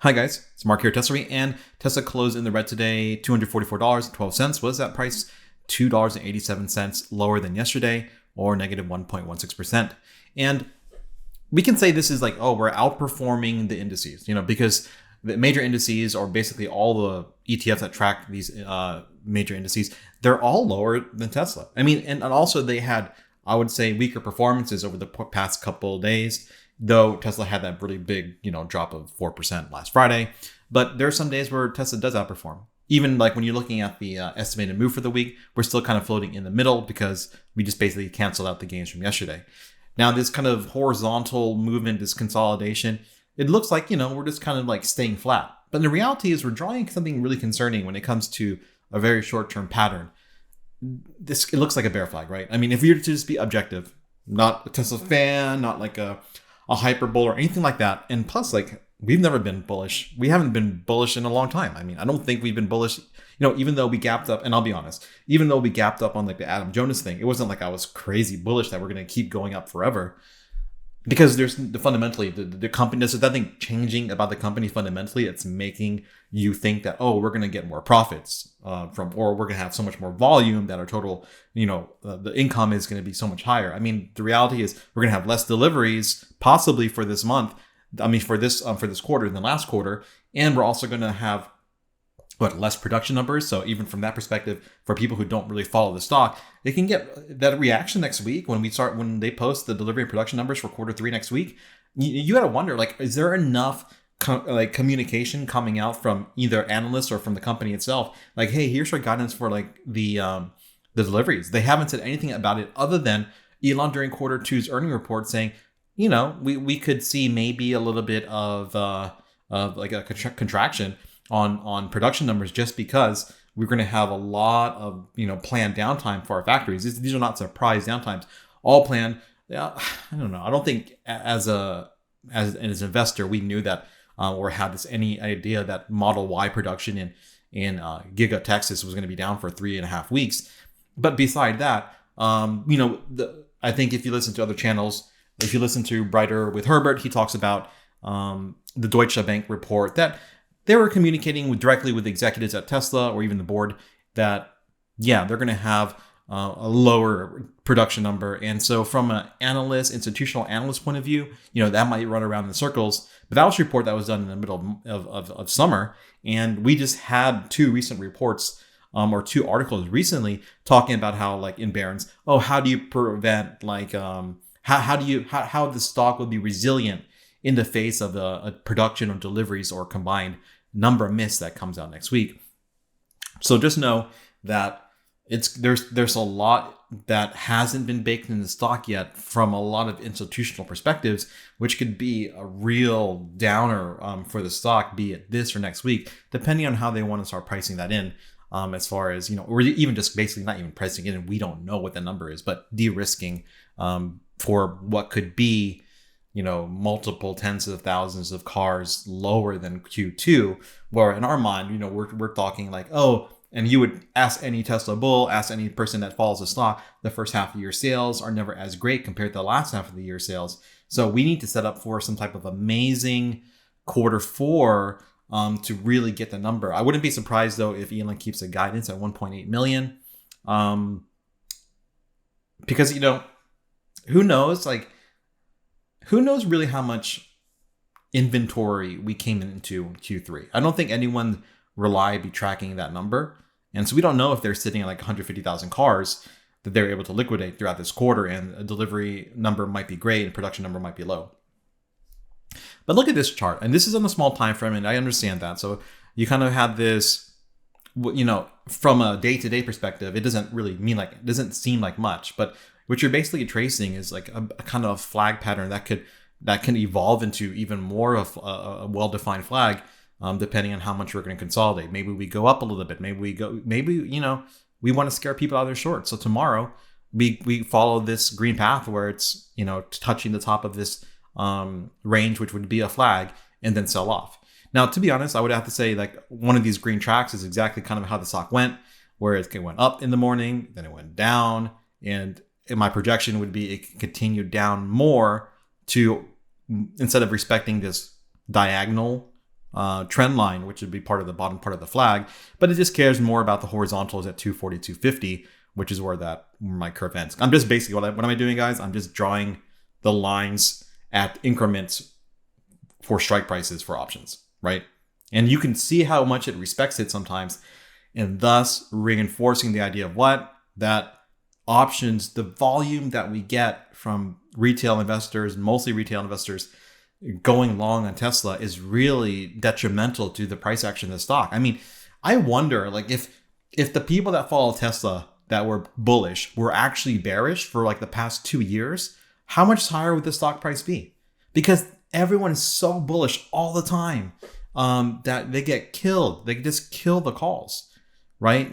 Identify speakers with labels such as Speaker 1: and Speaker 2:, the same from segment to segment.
Speaker 1: Hi guys, it's Mark here at Teslary, and Tesla closed in the red today, $244.12. Was that price $2.87 lower than yesterday, or negative 1.16%? And we can say this is like, oh, we're outperforming the indices, because the major indices, or basically all the ETFs that track these major indices, they're all lower than Tesla. I mean, and also they had, I would say, weaker performances over the past couple of days, though Tesla had that really big, drop of 4% last Friday. But there are some days where Tesla does outperform. Even like when you're looking at the estimated move for the week, we're still kind of floating in the middle because we just basically canceled out the gains from yesterday. Now, this kind of horizontal movement, this consolidation, it looks like, we're just kind of like staying flat. But the reality is we're drawing something really concerning when it comes to a very short-term pattern. It looks like a bear flag, right? I mean, if we were to just be objective, not a Tesla fan, not like a hyperbole or anything like that. And plus, like, we've never been bullish. We haven't been bullish in a long time. I mean, I don't think we've been bullish, even though we gapped up, and I'll be honest, even though we gapped up on like the Adam Jonas thing, it wasn't like I was crazy bullish that we're going to keep going up forever. Because there's fundamentally the company, there's nothing changing about the company fundamentally. It's making you think that, oh, we're going to get more profits or we're going to have so much more volume that our total, the income is going to be so much higher. I mean, the reality is we're going to have less deliveries possibly for this month. I mean, for this quarter than last quarter, and we're also going to have less production numbers. So even from that perspective, for people who don't really follow the stock, they can get that reaction next week when they post the delivery and production numbers for quarter 3 next week. You got to wonder, like, is there enough communication coming out from either analysts or from the company itself? Like, hey, here's our guidance for like the deliveries. They haven't said anything about it other than Elon during quarter 2's earning report saying, we could see maybe a little bit of like a contraction on production numbers, just because we're going to have a lot of planned downtime for our factories. These are not surprise downtimes, all planned. I don't know. I don't think as an investor we knew that or had any idea that Model Y production in Giga Texas was going to be down for 3.5 weeks. But beside that, I think if you listen to other channels, if you listen to Brighter with Herbert, he talks about the Deutsche Bank report that they were communicating directly with executives at Tesla or even the board that, they're going to have a lower production number. And so from an institutional analyst point of view, that might run around in circles. But that was a report that was done in the middle of summer. And we just had 2 recent reports or 2 articles recently talking about how, like in Barron's, how do you prevent how the stock will be resilient in the face of a production or deliveries or combined number miss that comes out next week. So just know that there's a lot that hasn't been baked in the stock yet from a lot of institutional perspectives, which could be a real downer for the stock, be it this or next week, depending on how they want to start pricing that in. As far as, or even just basically not even pricing it in, we don't know what the number is, but de-risking for what could be multiple tens of thousands of cars lower than Q2, where in our mind, we're talking like, and you would ask any Tesla bull, ask any person that follows the stock, the first half of the year sales are never as great compared to the last half of the year sales. So we need to set up for some type of amazing quarter 4 to really get the number. I wouldn't be surprised though if Elon keeps the guidance at 1.8 million. Because, who knows really how much inventory we came into Q3. I don't think anyone reliably tracking that number. And so we don't know if they're sitting at like 150,000 cars that they're able to liquidate throughout this quarter, and a delivery number might be great and production number might be low. But look at this chart, and this is on a small time frame, and I understand that. So you kind of have this, from a day-to-day perspective, it doesn't seem like much, but what you're basically tracing is like a kind of flag pattern that can evolve into even more of a well-defined flag, depending on how much we're going to consolidate. Maybe we go up a little bit. Maybe we want to scare people out of their shorts. So tomorrow we follow this green path where it's touching the top of this range, which would be a flag, and then sell off. Now, to be honest, I would have to say like one of these green tracks is exactly kind of how the stock went, where it went up in the morning, then it went down, and my projection would be it continued down more to, instead of respecting this diagonal trend line, which would be part of the bottom part of the flag, but it just cares more about the horizontals at 240, 250, which is where my curve ends. I'm just basically, what am I doing, guys? I'm just drawing the lines at increments for strike prices for options, right? And you can see how much it respects it sometimes, and thus reinforcing the idea of that options, the volume that we get from retail investors, mostly retail investors, going long on Tesla is really detrimental to the price action of the stock. I mean, I wonder, like, if the people that follow Tesla that were bullish were actually bearish for like the past 2 years, how much higher would the stock price be? Because everyone is so bullish all the time that they get killed. They just kill the calls, right?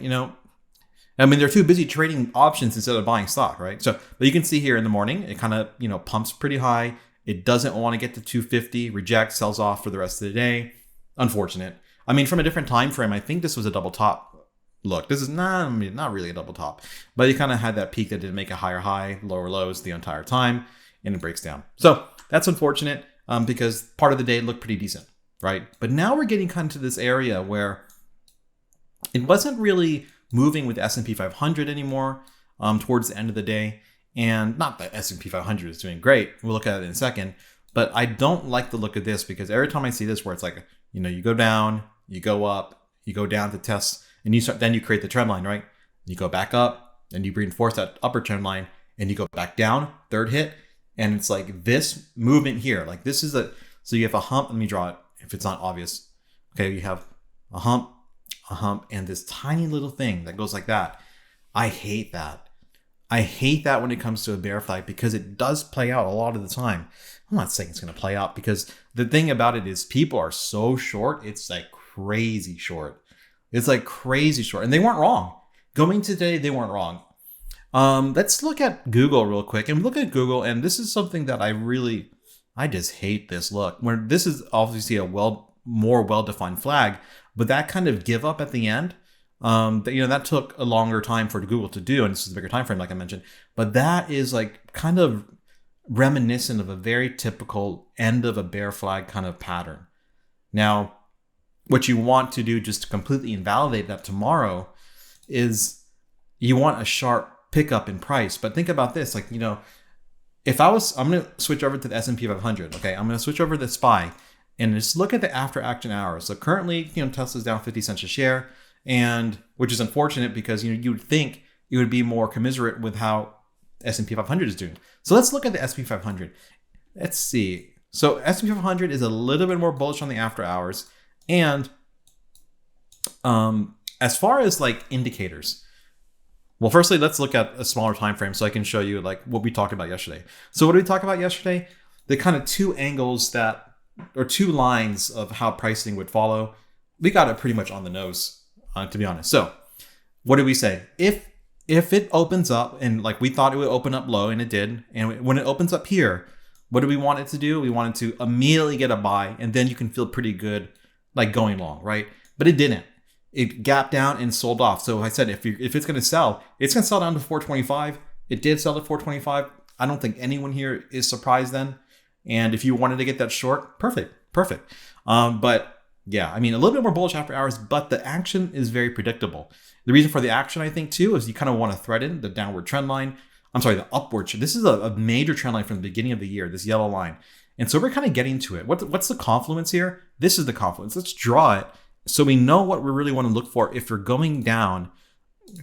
Speaker 1: I mean, they're too busy trading options instead of buying stock, right? So, but you can see here in the morning, it kind of, pumps pretty high. It doesn't want to get to 250, rejects, sells off for the rest of the day. Unfortunate. I mean, from a different time frame, I think this was a double top. Look, this is not really a double top, but it kind of had that peak that didn't make a higher high, lower lows the entire time, and it breaks down. So that's unfortunate because part of the day looked pretty decent, right? But now we're getting kind of to this area where it wasn't really moving with the S&P 500 anymore towards the end of the day. And not that S&P 500 is doing great. We'll look at it in a second. But I don't like the look of this because every time I see this where it's like, you go down, you go up, you go down to test, and then you create the trend line, right? You go back up, and you reinforce that upper trend line, and you go back down, third hit. And it's like this movement here. Like this is so you have a hump. Let me draw it if it's not obvious. Okay, you have a hump, and this tiny little thing that goes like that. I hate that. I hate that when it comes to a bear flag because it does play out a lot of the time. I'm not saying it's going to play out because the thing about it is people are so short. It's like crazy short. It's like crazy short. And they weren't wrong. Going today, they weren't wrong. Let's look at Google real quick and look at Google. And this is something that I just hate this look. Where this is obviously a more well-defined flag, but that kind of give up at the end, that took a longer time for Google to do, and this is a bigger time frame, like I mentioned. But that is like kind of reminiscent of a very typical end of a bear flag kind of pattern. Now, what you want to do just to completely invalidate that tomorrow is you want a sharp pickup in price. But think about this, like, if I'm going to switch over to the S&P 500. Okay, I'm going to switch over to the SPY. And just look at the after action hours. So currently, Tesla's down 50 cents a share, and which is unfortunate because you would think it would be more commensurate with how S&P 500 is doing. So let's look at the S&P 500. Let's see. So S&P 500 is a little bit more bullish on the after hours, and as far as like indicators. Well, firstly, let's look at a smaller time frame so I can show you like what we talked about yesterday. So what did we talk about yesterday? The kind of two angles or two lines of how pricing would follow. We got it pretty much on the nose, to be honest. So what did we say? If it opens up and like we thought it would open up low, and it did, and when it opens up here, what do we want it to do? We want it to immediately get a buy, and then you can feel pretty good like going long, right? But it didn't. It gapped down and sold off. So I said, if it's going to sell, it's going to sell down to 425. It did sell to 425. I don't think anyone here is surprised then. And if you wanted to get that short, perfect. But yeah, I mean, a little bit more bullish after hours, but the action is very predictable. The reason for the action, I think, too, is you kind of want to threaten the downward trend line. I'm sorry, the upward. This is a major trend line from the beginning of the year, this yellow line. And so we're kind of getting to it. What's the confluence here? This is the confluence. Let's draw it so we know what we really want to look for if you're going down,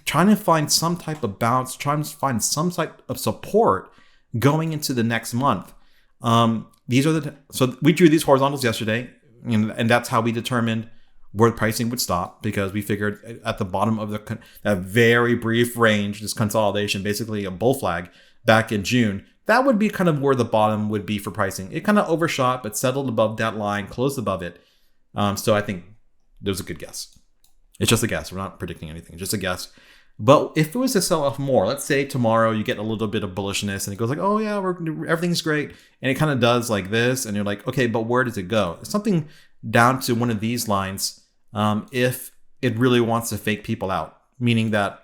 Speaker 1: trying to find some type of bounce, trying to find some type of support going into the next month. So we drew these horizontals yesterday, and that's how we determined where pricing would stop, because we figured at the bottom of that very brief range, this consolidation, basically a bull flag back in June, that would be kind of where the bottom would be for pricing. It kind of overshot, but settled above that line, closed above it. So I think it was a good guess. It's just a guess. We're not predicting anything, just a guess. But if it was to sell off more, let's say tomorrow you get a little bit of bullishness and it goes like, oh yeah, everything's great. And it kind of does like this. And you're like, okay, but where does it go? It's something down to one of these lines. If it really wants to fake people out, meaning that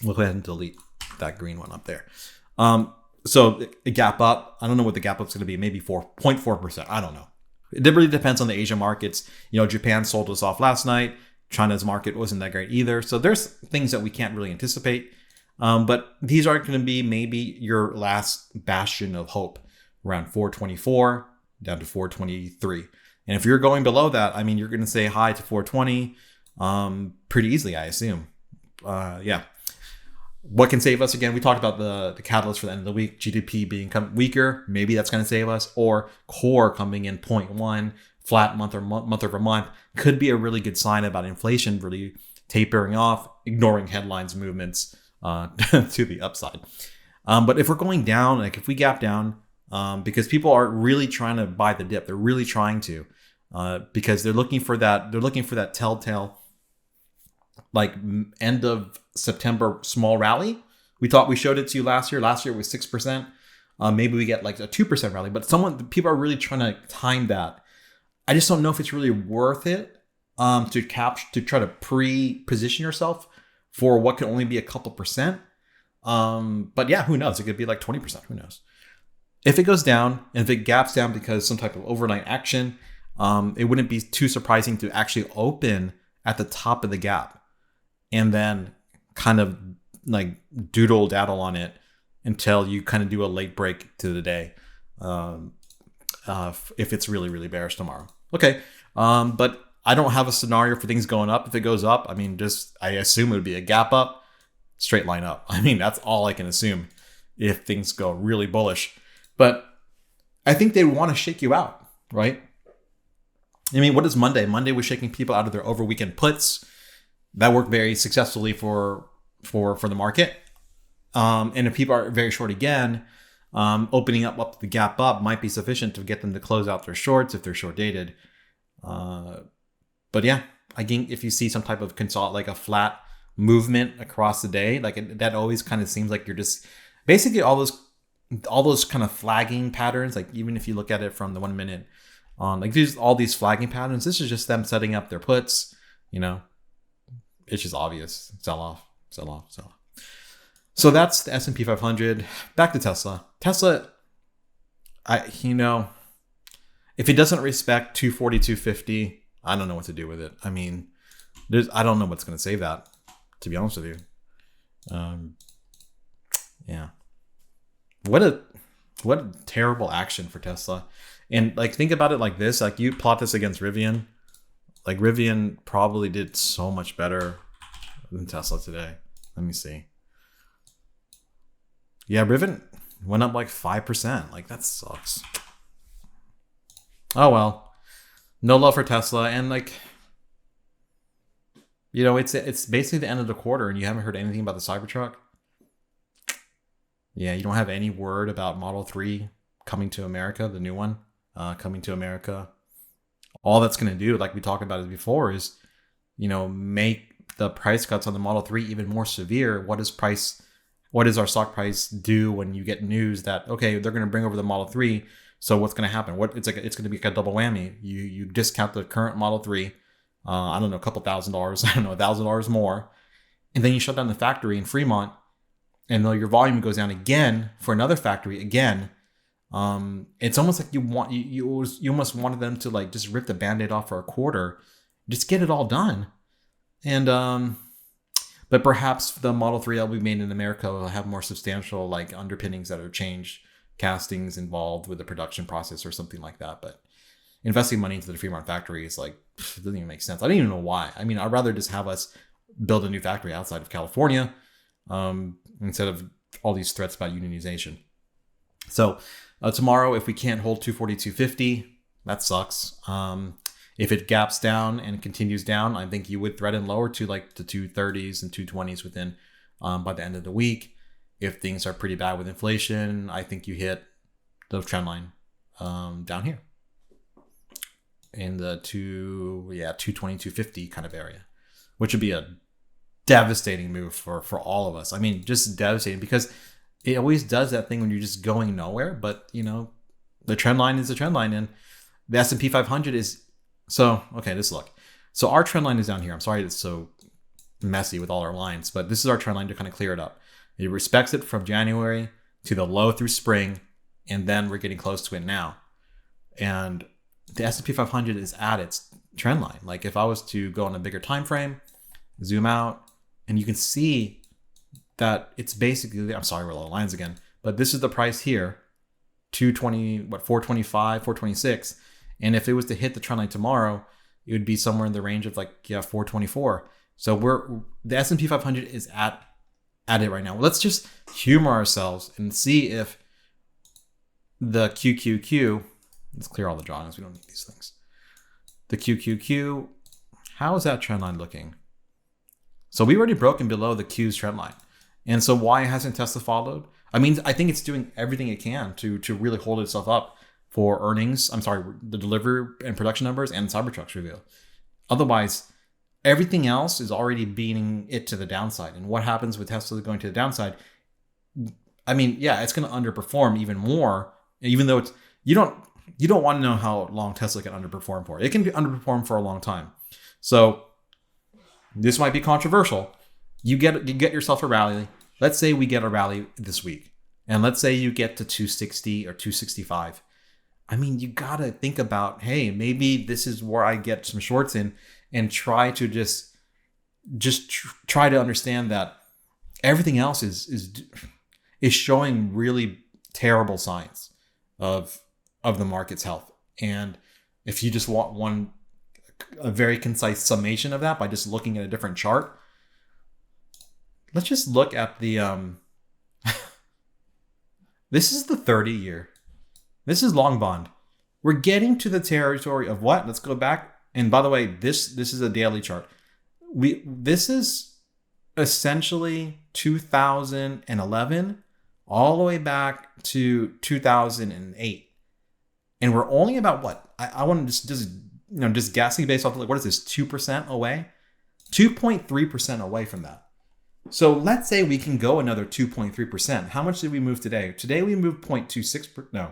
Speaker 1: we'll go ahead and delete that green one up there. So a gap up, I don't know what the gap up's going to be, maybe 4.4%. I don't know. It really depends on the Asian markets. Japan sold us off last night. China's market wasn't that great either. So there's things that we can't really anticipate. But these are going to be maybe your last bastion of hope, around 424 down to 423. And if you're going below that, you're going to say hi to 420 pretty easily, I assume. Yeah. What can save us? Again, we talked about the catalyst for the end of the week, GDP being weaker. Maybe that's going to save us, or core coming in 0.1, flat month over month could be a really good sign about inflation really tapering off, ignoring headlines movements to the upside. But if we're going down, like if we gap down, because people are really trying to buy the dip, they're really trying to, because they're looking for that telltale, like end of September small rally. We showed it to you last year. Last year it was 6%. Maybe we get like a 2% rally, but people are really trying to time that. I just don't know if it's really worth it to try to pre-position yourself for what could only be a couple percent. But yeah, who knows? It could be like 20%. Who knows? If it goes down, and if it gaps down because some type of overnight action, it wouldn't be too surprising to actually open at the top of the gap and then kind of like daddle on it until you kind of do a late break to the day, if it's really, really bearish tomorrow. Okay. But I don't have a scenario for things going up. If it goes up, I assume it would be a gap up, straight line up. That's all I can assume if things go really bullish. But I think they want to shake you out, right? What is Monday? Monday was shaking people out of their over weekend puts. That worked very successfully for the market. And if people are very short again, opening up the gap up might be sufficient to get them to close out their shorts if they're short dated. But yeah, again, if you see some type of like a flat movement across the day, like that always kind of seems like you're just basically all those kind of flagging patterns. Like even if you look at it from the 1 minute on, like all these flagging patterns, this is just them setting up their puts. It's just obvious. Sell off. So that's the S&P 500. Back to Tesla. Tesla, if it doesn't respect 240, 250, I don't know what to do with it. I don't know what's going to save that, to be honest with you. Yeah. What a terrible action for Tesla. And like, think about it like this. Like, you plot this against Rivian. Like, Rivian probably did so much better than Tesla today. Let me see. Yeah, Rivian went up like 5%. Like, that sucks. Oh well. No love for Tesla. And like, it's basically the end of the quarter and you haven't heard anything about the Cybertruck. Yeah, you don't have any word about Model 3 coming to America, the new one coming to America. All that's going to do, like we talked about it before, is, make the price cuts on the Model 3 even more severe. What does our stock price do when you get news that, okay, they're going to bring over the Model 3? So what's going to happen? It's going to be like a double whammy. You discount the current Model 3, I don't know, a couple $1,000, I don't know, $1,000 more, and then you shut down the factory in Fremont, and though your volume goes down again for another factory again, it's almost like you almost wanted them to like just rip the Band-Aid off for a quarter, just get it all done. And but perhaps the Model 3 that will be made in America will have more substantial like underpinnings that are changed, castings involved with the production process or something like that. But investing money into the Fremont factory is like, it doesn't even make sense. I don't even know why. I'd rather just have us build a new factory outside of California, instead of all these threats about unionization. So tomorrow, if we can't hold 240, 250, that sucks. If it gaps down and continues down, I think you would threaten lower to like the 230s and 220s within by the end of the week. If things are pretty bad with inflation, I think you hit the trend line down here in the 220, 250 kind of area, which would be a devastating move for all of us. Just devastating, because it always does that thing when you're just going nowhere. But the trend line is the trend line, and the S&P 500 is. So okay, let's look. So our trend line is down here. I'm sorry it's so messy with all our lines, but this is our trend line to kind of clear it up. It respects it from January to the low through spring, and then we're getting close to it now. And the S&P 500 is at its trend line. Like if I was to go on a bigger time frame, zoom out, and you can see that it's basically, I'm sorry, we're low lines again, but this is the price here, 425, 426. And if it was to hit the trend line tomorrow, it would be somewhere in the range of 424. So the S&P 500 is at it right now. Let's just humor ourselves and see if the QQQ, let's clear all the drawings. We don't need these things. The QQQ, how is that trend line looking? So we already broken below the Q's trend line. And so why hasn't Tesla followed? I mean, I think it's doing everything it can to really hold itself up for earnings. I'm sorry, the delivery and production numbers and Cybertruck's reveal. Otherwise, everything else is already beating it to the downside. And what happens with Tesla going to the downside? I mean, yeah, it's going to underperform even more, even though you don't want to know how long Tesla can underperform for. It can be underperform for a long time. So this might be controversial. You get yourself a rally. Let's say we get a rally this week, and let's say you get to 260 or 265. I mean, you got to think about, hey, maybe this is where I get some shorts in and try to just try to understand that everything else is showing really terrible signs of the market's health. And if you just want a very concise summation of that by just looking at a different chart, let's just look at the this is the 30-year. This is long bond. We're getting to the territory of what? Let's go back. And by the way, this is a daily chart. This is essentially 2011 all the way back to 2008. And we're only about what? I want to just guessing based off what is this, 2% away? 2.3% away from that. So let's say we can go another 2.3%. How much did we move today? Today we moved 0.26%. No,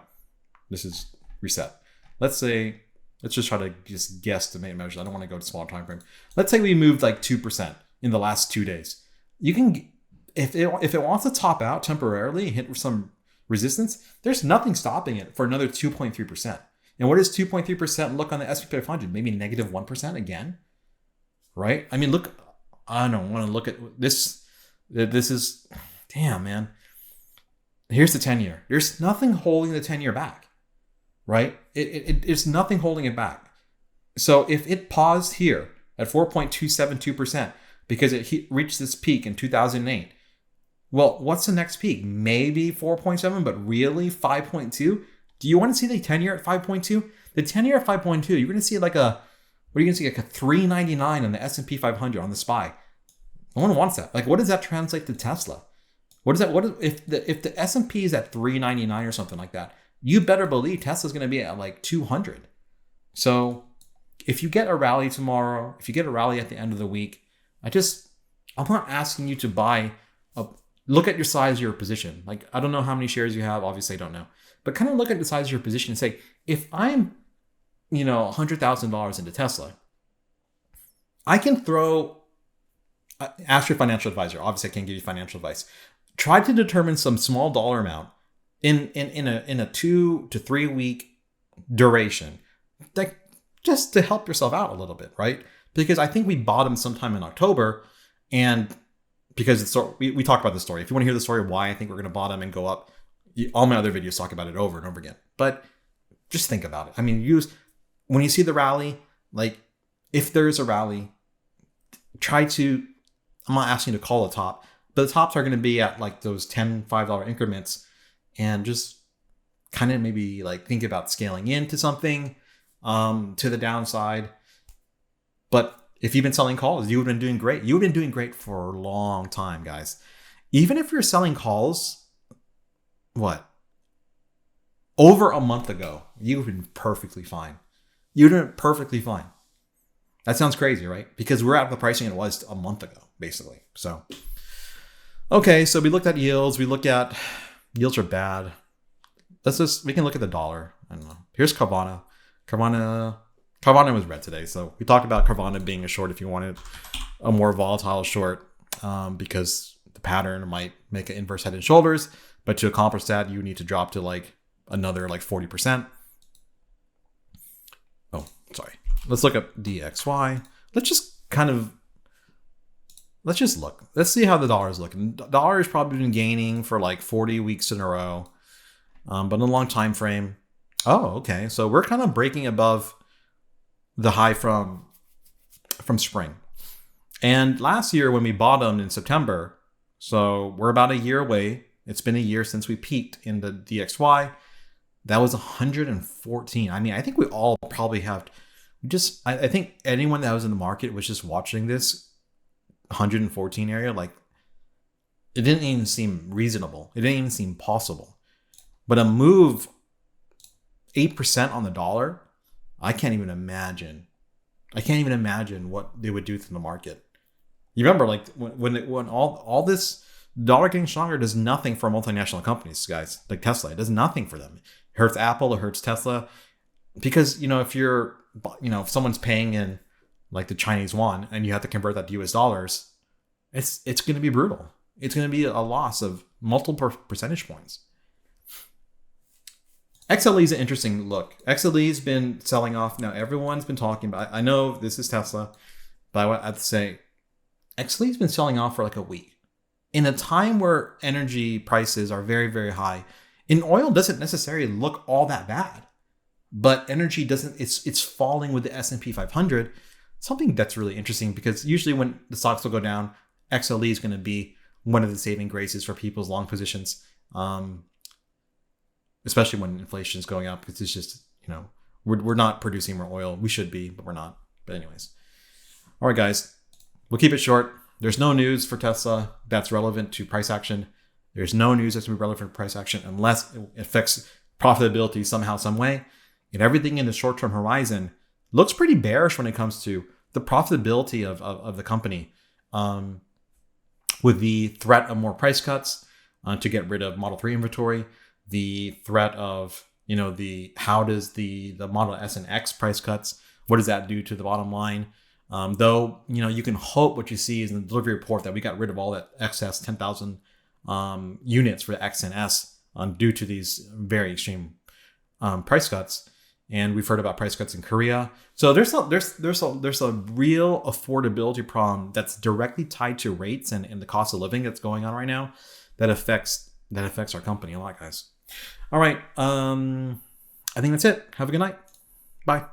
Speaker 1: this is reset. Let's just try to just guesstimate measures. I don't want to go to small time frame. Let's say we moved 2% in the last 2 days. You can, if it wants to top out temporarily and hit some resistance, there's nothing stopping it for another 2.3%. And what does 2.3% look on the S&P 500? Maybe negative 1% again, right? I mean, look, I don't want to look at this. This is, damn, man. Here's the 10-year. There's nothing holding the 10-year back, right? It's nothing holding it back. So if it paused here at 4.272% because it reached this peak in 2008, well, what's the next peak? Maybe 4.7, but really 5.2? Do you want to see the 10-year at 5.2? The 10-year at 5.2, you're going to see what are you going to see? Like a 399 on the S&P 500 on the SPY. No one wants that. What does that translate to Tesla? If the S&P is at 399 or something like that, you better believe Tesla's going to be at 200. So if you get a rally tomorrow, if you get a rally at the end of the week, I'm not asking you to buy look at your size of your position. I don't know how many shares you have. Obviously I don't know, but kind of look at the size of your position and say, if I'm, $100,000 into Tesla, I can ask your financial advisor. Obviously I can't give you financial advice. Try to determine some small dollar amount in a 2 to 3 week duration, just to help yourself out a little bit, right? Because I think we bottomed sometime in October, and because we talked about this story. If you want to hear the story of why I think we're going to bottom and go up, all my other videos talk about it over and over again. But just think about it. I mean, when you see the rally, if there's a rally, I'm not asking you to call a top, but the tops are going to be at those $10, $5 increments, and just kind of maybe think about scaling into something to the downside. But if you've been selling calls, you would have been doing great. You would have been doing great for a long time, guys. Even if you're selling calls, over a month ago, you would have been perfectly fine. You'd have been perfectly fine. That sounds crazy, right? Because we're at the pricing it was a month ago, basically. So, okay, so we looked at yields. Yields are bad. We can look at the dollar. I don't know. Here's Carvana. Carvana was red today. So we talked about Carvana being a short if you wanted a more volatile short, because the pattern might make an inverse head and shoulders. But to accomplish that, you need to drop to another 40%. Let's look at DXY. Let's just look. Let's see how the dollar is looking. The dollar has probably been gaining for like 40 weeks in a row, but in a long time frame. Oh, okay. So we're kind of breaking above the high from spring. And last year when we bottomed in September, so we're about a year away. It's been a year since we peaked in the DXY. That was 114. I mean, I think we all probably have I think anyone that was in the market was just watching this 114 area. Like, it didn't even seem reasonable. It didn't even seem possible. But a move 8% on the dollar, I can't even imagine what they would do to the market. You remember, like, when all this dollar getting stronger does nothing for multinational companies, guys, like Tesla. It does nothing for them. It hurts Apple, it hurts Tesla. Because, if someone's paying in like the Chinese yuan and you have to convert that to US dollars, it's going to be brutal. It's going to be a loss of multiple percentage points. XLE is an interesting look. XLE's been selling off. Now, everyone's been talking about, I know this is Tesla, but I have to say, XLE's been selling off for like a week. In a time where energy prices are very, very high, and oil doesn't necessarily look all that bad, but energy doesn't, it's falling with the S&P 500. Something that's really interesting, because usually when the stocks will go down, XLE is going to be one of the saving graces for people's long positions. Especially when inflation is going up. It's just, we're not producing more oil. We should be, but we're not. But anyways. All right, guys, we'll keep it short. There's no news for Tesla that's relevant to price action. There's no news that's going to be relevant for price action unless it affects profitability somehow, some way. And everything in the short-term horizon looks pretty bearish when it comes to the profitability of the company, with the threat of more price cuts to get rid of Model 3 inventory, the threat of, how does the Model S and X price cuts, what does that do to the bottom line? Though, you can hope what you see is in the delivery report that we got rid of all that excess 10,000 units for the X and S due to these very extreme price cuts. And we've heard about price cuts in Korea. So there's a real affordability problem that's directly tied to rates and the cost of living that's going on right now that affects our company a lot, guys. All right. I think that's it. Have a good night. Bye.